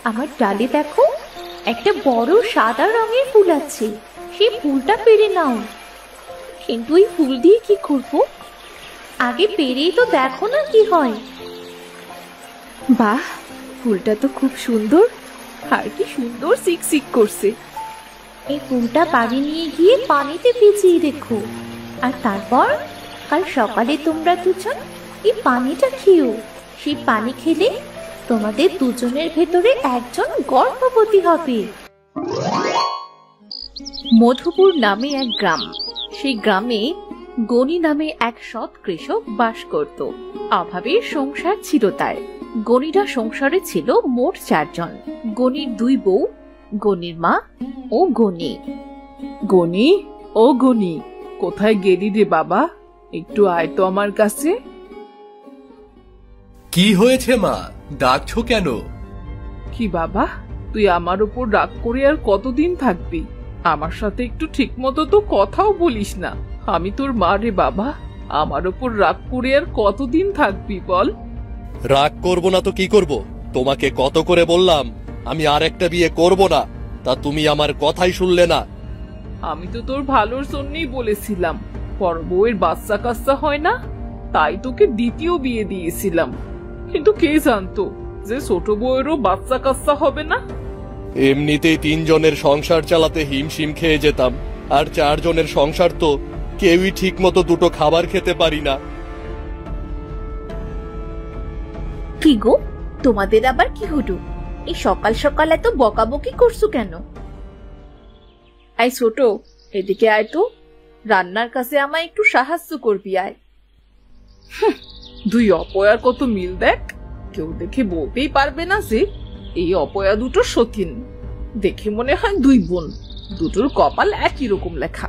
আমার ডালে দেখো একটা বড় সাদা রঙের ফুল আছে, সেই ফুলটা পেড়ে নাও। কিন্তু এই ফুল দিয়ে কি করবো? আগে পেড়েই তো দেখো না কি হয়। বাহ, ফুলটা তো খুব সুন্দর, আর কি সুন্দর সিকসিক করছে। এই ফুলটা বাড়ি নিয়ে গিয়ে পানিতে ভিজিয়ে রেখো, আর তারপর কাল সকালে তোমরা দুজন এই পানিটা খেও। সেই পানি খেলে তোমাদের দুজনের ভেতরে একজন গর্ভবতী হবে। মধুপুর নামে এক গ্রাম। সেই গ্রামে গনি নামে এক সৎ কৃষক বাস করত। অভাবের সংসার ছিল তার। গনিরা সংসারে ছিল মোট 4 জন। গনির 2 বউ, গনির মা ও গনি। গনি, ও গনি, কোথায় গেলি রে বাবা? একটু আয় তো আমার কাছে। কি হয়েছে মা, ডাকছো কেন? কি বাবা, তুই আমার উপর রাগ করে আর কতদিন থাকবি? আমার সাথে একটু ঠিক মতো তো কথাও বলিস না। আমি তোর মা রে বাবা, আমার উপর রাগ করে আর কতদিন থাকবি বল? রাগ করব না তো কি করব? তোমাকে কত করে বললাম আমি আর একটা বিয়ে করব না, তা তুমি আমার কথাই শুনলে না। আমি তো তোর ভালোর জন্যই বলেছিলাম, বড় বউয়ের বাচ্চা কাচ্চা হয় না, তাই তোকে দ্বিতীয় বিয়ে দিয়েছিলাম। কিন্তু কে জানতো যে ছোট বউয়েরও বাচ্চা কাচ্চা হবে না। এমনিতেই 3 জনের সংসার চালাতে হিমশিম খেয়ে যেতাম, আর 4 জনের সংসার তো কেউই ঠিক মতো দুটো খাবার খেতে পারি না। কি গো, তোমাদের আবার কি হলো? এই সকাল সকাল এত বকাবকি করছো কেন? আয় ছোট, এদিকে আয় তো, রান্নার কাছে আমায় একটু সাহায্য করবি, আয়। 2 অপয়ার কত মিল দেখ। কেউ দেখে বলতেই পারবে না যে এই অপয়া দুটো সতীন। দেখে মনে হয় 2 বোন, দুটোর কপাল একই রকম লেখা।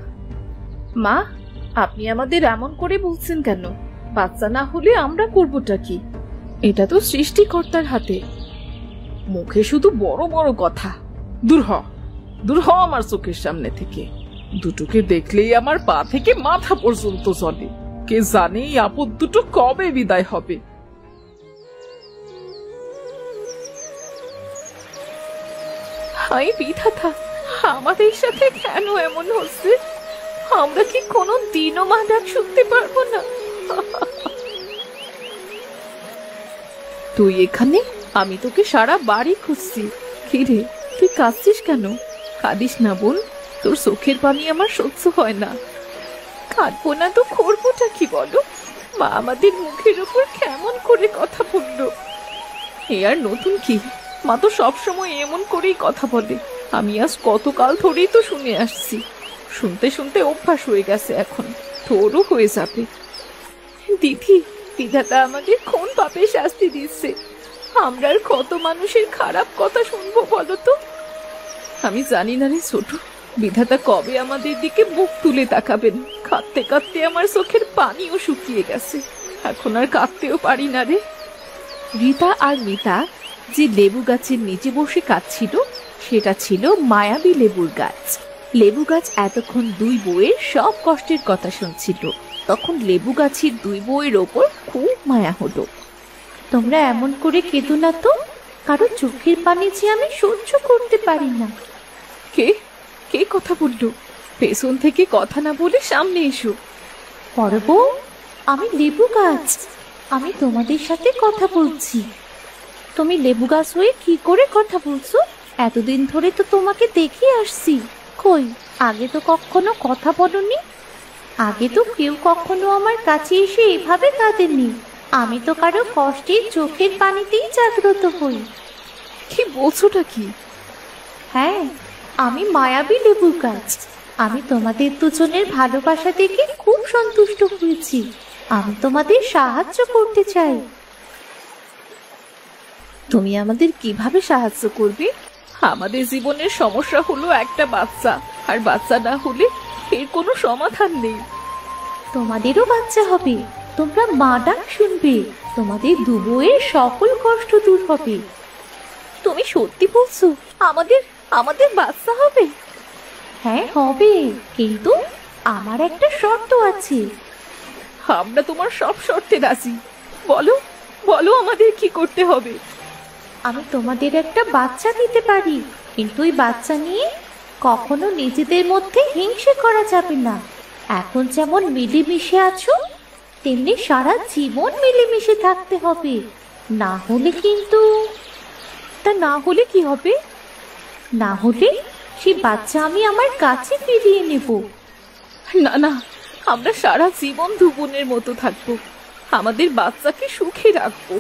মা, আপনি আমাদের এমন করে বলছেন কেন? বাচ্চা না হলে আমরা করবোটা কি? এটা তো সৃষ্টিকর্তার হাতে। মুখে শুধু বড় বড় কথা। দূর হ, দূর হ আমার চোখের সামনে থেকে। দুটোকে দেখলেই আমার পা থেকে মাথা পর্যন্ত চলে। কে জানে এই আপদ দুটো কবে বিদায় হবে। হাই বিধাতা, আমাদের সাথে কেন এমন হচ্ছে? আমরা কি কোনো দিনও মা ডাক শুনতে পারবো না? তুই এখানে? আমি তোকে সারা বাড়ি খুঁজছি। কি রে, তুই কাঁদছিস কেন? কাঁদিস না বোন, তোর চোখের পানি আমার সহ্য হয় না। কাঁদবো না তো করবোটা কি বলো? মা আমাদের মুখের উপর কেমন করে কথা বললো। এ আর নতুন কি, মা তো সবসময় এমন করেই কথা বলে। আমি আজ কতকাল ধরেই তো শুনে আসছি। শুনতে শুনতে অভ্যাস হয়ে গেছে, এখন তোরও হয়ে যাবে। দিদি, বিধাতা আমাদের কোন পাপের শাস্তি দিচ্ছে? আমরা আর কত মানুষের খারাপ কথা শুনবো বলো তো? আমি জানি না রে ছোট, বিধাতা কবে আমাদের দিকে মুখ তুলে তাকাবেন। কাঁদতে কাঁদতে আমার চোখের পানিও শুকিয়ে গেছে, এখন আর কাঁদতেও পারি না রে। রীতা আর মিতা যে লেবু গাছের নিচে বসে কাঁদছিল, সেটা ছিল মায়াবী লেবুর গাছ। লেবু গাছ এতক্ষণ 2 বউয়ের সব কষ্টের কথা শুনছিল। তখন লেবু গাছের 2 বউয়ের ওপর খুব মায়া হলো। তোমরা এমন করে কেঁদো না তো, কারো চোখের পানি যে আমি সহ্য করতে পারি না। কে কে কথা বললো? পেছন থেকে কথা না বলে সামনে এসো। বড় বউ, আমি লেবু গাছ, আমি তোমাদের সাথে কথা বলছি। তুমি লেবু গাছ হয়ে কি করে কথা বলছো? এতদিন ধরে তো তোমাকে দেখে আসছি। কই, আগে তো কখনো কথা বলনি। আগে তো কেউ কখনো আমার কাছে এসে এভাবে কাঁদেনি। আমি তো কারো কষ্টের চোখের পানিতেই জাগ্রত হই। কি বলছোটা কি? হ্যাঁ, আমি মায়াবী লেবু গাছ। আমি তোমাদের দুজনের ভালোবাসা দেখে খুব সন্তুষ্ট হয়েছি। আমি তোমাদের সাহায্য করতে চাই। তুমি আমাদের কিভাবে সাহায্য করবে? আমাদের জীবনের সমস্যা হলো একটা বাচ্চা, আর বাচ্চা না হলে এর কোনো সমাধান নেই। তোমাদেরও বাচ্চা হবে, তোমরা মা ডাক শুনবে, তোমাদের 2 বউয়ের সকল কষ্ট দূর হবে। তুমি সত্যি বলছো? আমাদের আমাদের বাচ্চা হবে? হ্যাঁ হবে, কিন্তু আমার একটা শর্ত আছে। আমরা তোমার সব শর্তে রাজি। বলো বলো, আমাদের কি করতে হবে? আমি তোমাদের একটা বাচ্চা দিতে পারি, কিন্তু ওই বাচ্চা নিয়ে কখনো নিজেদের মধ্যে হিংসে করা যাবে না। এখন যেমন মিলেমিশে আছো, তেমনি সারা জীবন মিলেমিশে থাকতে হবে। না হলে কিন্তু তা না হলে কি হবে? না হলে সেই বাচ্চা আমি আমার কাছে ফিরিয়ে নেব। না না, আমরা সারা জীবন দু বোনের মতো থাকবো, আমাদের বাচ্চাকে সুখে রাখবো।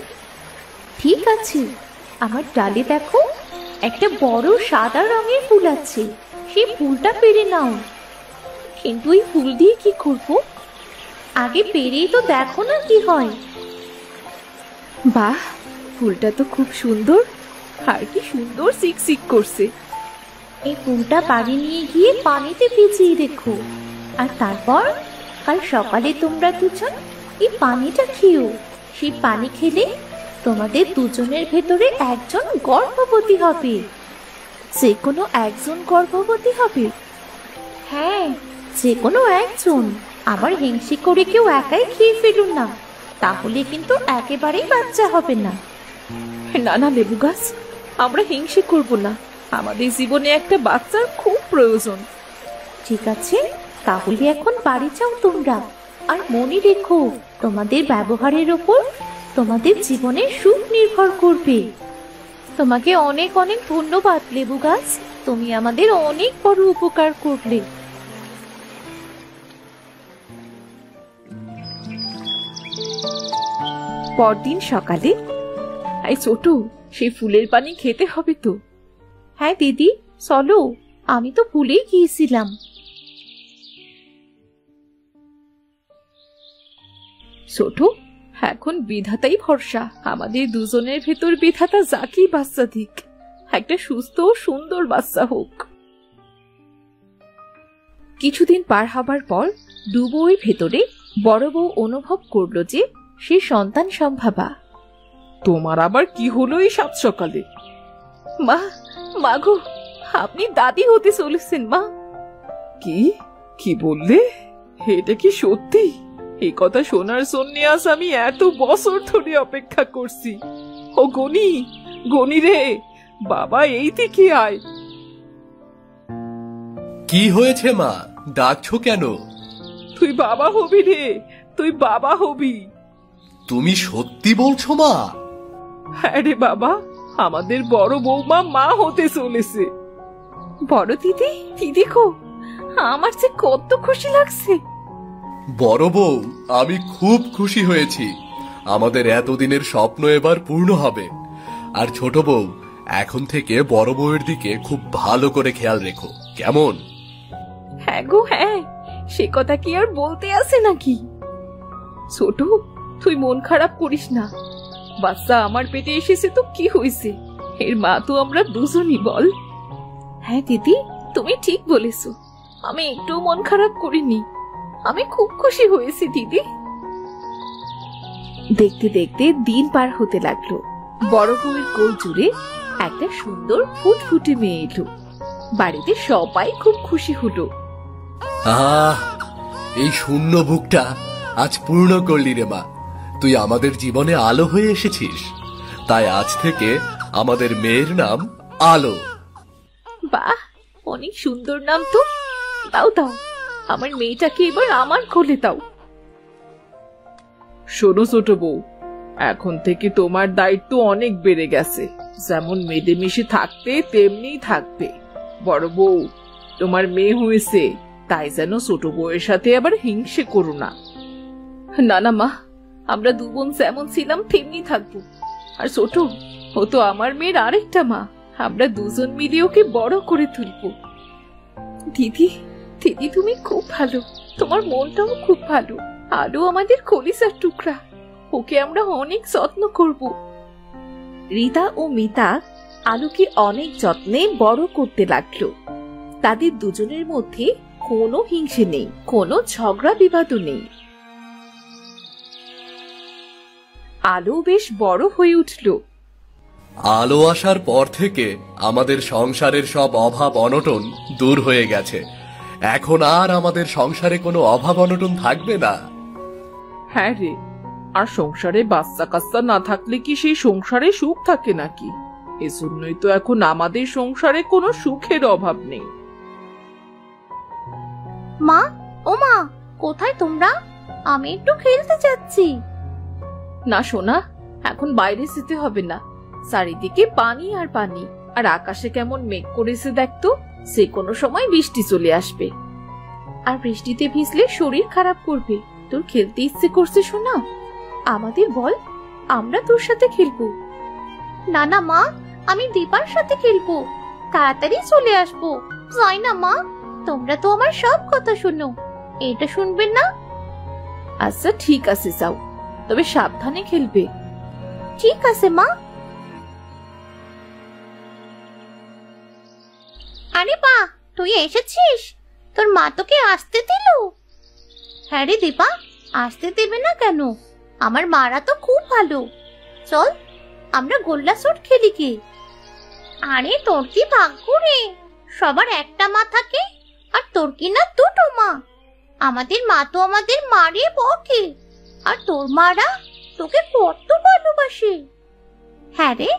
ঠিক আছে, আমার ডালে দেখো একটা বড় সাদা রঙের ফুল আছে, সেই ফুলটা পেরে নাও। কিন্তু এই ফুল দিয়ে কি করব? আগে পেরেই তো দেখো না কি হয়। বাহ, ফুলটা তো খুব সুন্দর, আর কি সুন্দর সিকসিক করছে। এই ফুলটা বাড়ি নিয়ে গিয়ে পানিতে ভিজিয়ে রেখো, আর তারপর কাল সকালে তোমরা দুজন এই পানিটা খেও। সেই পানি খেলে তোমাদের দুজনের ভেতরে একজন গর্ভবতী হবে। যে কোনো একজন গর্ভবতী হবে? হ্যাঁ, যে কোনো একজন। আবার হিংসে করে কেউ একাই খেয়ে ফেলুন না, তাহলে কিন্তু একেবারেই বাচ্চা হবে না। না না লেবু গাছ, আমরা হিংসে করব না, আমাদের জীবনে একটা বাচ্চার খুব প্রয়োজন। ঠিক আছে, তাহলে এখন বাড়ি যাও তোমরা। আর মনে রেখো, তোমাদের ব্যবহারের ওপর তোমাদের জীবনের সুখ নির্ভর করবে। তোমাকে অনেক অনেক ধন্যবাদ লেবু গাছ, তুমি আমাদের অনেক বড় উপকার করলে। পরদিন সকালে, এই ছোট, সেই ফুলের পানি খেতে হবে তো। হ্যাঁ দিদি, চলো, আমি তো ভুলেই গিয়েছিলাম। ছোট, এখন বিধাতাই ভরসা, আমাদের দুজনের ভেতর বিধাতা যাকেই বাচ্চা দিক, একটা সুস্থ ও সুন্দর বাচ্চা হোক। কিছুদিন পার হবার পর ডুবোর ভেতরে বড় বউ অনুভব করলো যে সে সন্তান সম্ভাবা। তোমার আবার কি হলো এই সাত সকালে? মা, মাগো, আপনি দাদি হতে চলেছেন মা। কি কি বললে? এটা কি সত্যি? এই কথা শোনার জন্য আজ আমি এত বছর ধরে অপেক্ষা করছি। ও গনি, গনি রে, বাবা এই দিকে আয়। কি হয়েছে মা, ডাকছো কেন? তুই বাবা হবি রে, তুই বাবা হবি। তুমি সত্যি বলছো মা? হ্যাঁ রে বাবা, আমাদের বড় বৌমা মা হতে চলেছে। বড় দিদি, দিদি গো, আমার যে কত খুশি লাগছে। বড় বউ, আমি খুব খুশি হয়েছি। আমাদের এতদিনের স্বপ্ন এবার পূর্ণ হবে। আর ছোট বউ, এখন থেকে বড় বউয়ের দিকে খুব ভালো করে খেয়াল রেখো, কেমন? হ্যাঁ গো হ্যাঁ, সে কথা কি আর বলতে আছে নাকি? ছোট, তুই মন খারাপ করিস না, বাচ্চা আমার পেটে এসেছে তো কি হয়েছে, এর মা তো আমরা দুজনই, বল। হ্যাঁ দিদি, তুমি ঠিক বলেছো, আমি একটু মন খারাপ করিনি, আমি খুব খুশি হয়েছি দিদি। দেখতে দেখতে দিন পার হতে লাগলো। বড় বউয়ের কোল জুড়ে একটা সুন্দর ফুটফুটে মেয়ে এলো। বাড়িতে সবাই খুব খুশি হলো। আহ, এই শূন্য বুকটা আজ পূর্ণ করলি রে মা। তুই আমাদের জীবনে আলো হয়ে এসেছিস, তাই আজ থেকে আমাদের মেয়ের নাম আলো। বাহ, অনেক সুন্দর নাম তো। দাও দাও, আমার মেয়েটাকে এবার আমার কোলে দাও। শোনো ছোট বউ, এখন থেকে তোমার দায়িত্ব অনেক বেড়ে গেছে। যেমন মিলেমিশে থাকতে তেমনি থাকবে। বড় বউ, তোমার মেয়ে হয়েছে, তাই যেন ছোট বউয়ের সাথে আবার হিংসে করো না। না না মা, আমরা দু বোন যেমন ছিলাম তেমনি থাকবো। আর ছোট, ও তো আমার মেয়ের আরেকটা মা, আমরা দুজন মিলে ওকে বড় করে তুলবো। দিদি, দিদি তুমি খুব ভালো, তোমার মনটাও খুব ভালো। আলো আমাদের কলিজার টুকরা, ওকে আমরা অনেক যত্ন করব। রিতা ও মিতা আলোকে অনেক যত্নে বড় করতে লাগলো। তাদের দুজনের মধ্যে কোনো হিংসে নেই, কোনো ঝগড়া বিবাদও নেই। আলো বেশ বড় হয়ে উঠল। আলো আসার পর থেকে আমাদের সংসারের সব অভাব অনটন দূর হয়ে গেছে। এখন আর আমাদের সংসারে কোনো অভাব অনটন থাকবে না। হ্যাঁ রে, আর সংসারে বাচ্চা কাচ্চা না থাকলে কি সেই সংসারে সুখ থাকে নাকি? এজন্যই তো এখন আমাদের সংসারে কোনো সুখের অভাব নেই। মা, ও মা, কোথায় তোমরা? আমি একটু খেলতে যাচ্ছি। না সোনা, এখন বাইরে যেতে হবে না। চারিদিকে পানি আর পানি, আর আকাশে কেমন মেঘ করেছে দেখতো, যে কোনো সময় বৃষ্টি চলে আসবে। আর বৃষ্টিতে ভিজলে শরীর খারাপ করবে। তোর খেলতে ইচ্ছে করছে সোনা? আমাদের বল, আমরা তোর সাথে খেলবো। না না মা, আমি দীপার সাথে খেলবো। তাড়াতাড়ি চলে আসবো। যাই না মা, তোমরা তো আমার সব কথা শোনো, এটা শুনবেন না? আচ্ছা ঠিক আছে, যাও, তবে সাবধানে খেলবে। ঠিক আছে মা। আরে বা, তুই এসেছিস? তোর মা তোকে আসতে দিল? হ্যাঁ রে দীপা, আসতে দেবে না কেন? আমার মারা তো খুব ভালো। চল, আমরা গোল্লা শট খেলি কি? আরে তোর কি ভাগ্য রে, সবার একটা মা থাকে, আর তোর কি না দুটো মা। আমাদের মা তো আমাদের মারে বকে, আর তোর মারা তোকে কত ভালোবাসে। হ্যাঁ রে,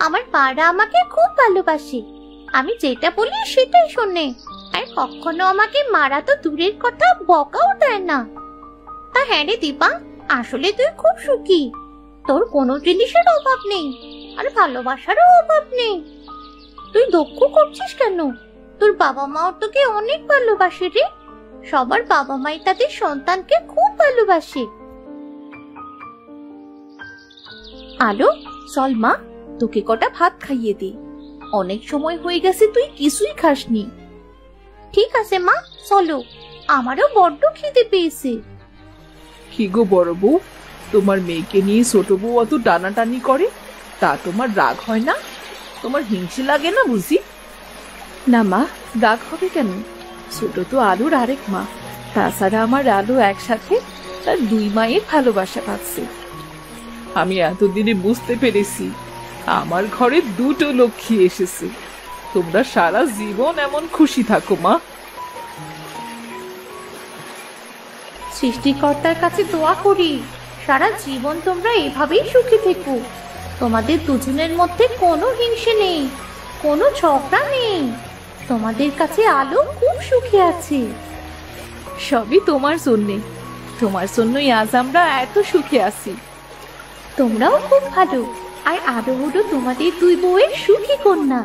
আমার মারা আমাকে খুব ভালোবাসে। আমি যেটা বলি সেটাই শোনে, আর কখনো আমাকে মারা তো দূরের কথা, বকাও দেয় না। তা হ্যাঁ রে দীপা, আসলে তুই খুব সুখী। তোর কোনো জিনিসের অভাব নেই, আর ভালোবাসারও অভাব নেই। তুই দুঃখ করছিস কেন? তোর বাবা মাও তোকে অনেক ভালোবাসে রে। সবার বাবা মাই তাদের সন্তানকে খুব ভালোবাসে। আলো, চল মা, তোকে কটা ভাত খাইয়ে দিই। অনেক সময় হয়ে গেছে তুই কিছুই খাসনি। ঠিক আছে মা, চলো, আমারও বড্ড খিদে পেয়েছে। কি গো বড় বউ, তোমার মেয়েকে নিয়ে ছোট বউ অত টানাটানি করে, তা তোমার রাগ হয় না? তোমার হিংসে লাগে না বুঝি? না মা, রাগ হবে কেন? ছোট তো আলোর আরেক মা। তাছাড়া আমার আলো একসাথে তার দুই মায়ের ভালোবাসা পাচ্ছে। আমি এতদিনে বুঝতে পেরেছি, আমার ঘরে দুটো লক্ষ্মী এসেছে। তোমরা সারা জীবন এমন খুশি থাকো মা। সৃষ্টিকর্তার কাছে দোয়া করি, সারা জীবন তোমরা এভাবেই সুখী থেকো। তোমাদের দুজনের মধ্যে কোনো হিংসে নেই, কোনো ঝগড়া নেই। তোমাদের কাছে আলো খুব সুখী আছে। সবই তোমার জন্যে। তোমার জন্যই আজ আমরা এত সুখে আছি। তোমরাও খুব ভালো, আর আলো হলো তোমাদের দুই বউয়ের সুখী কন্যা।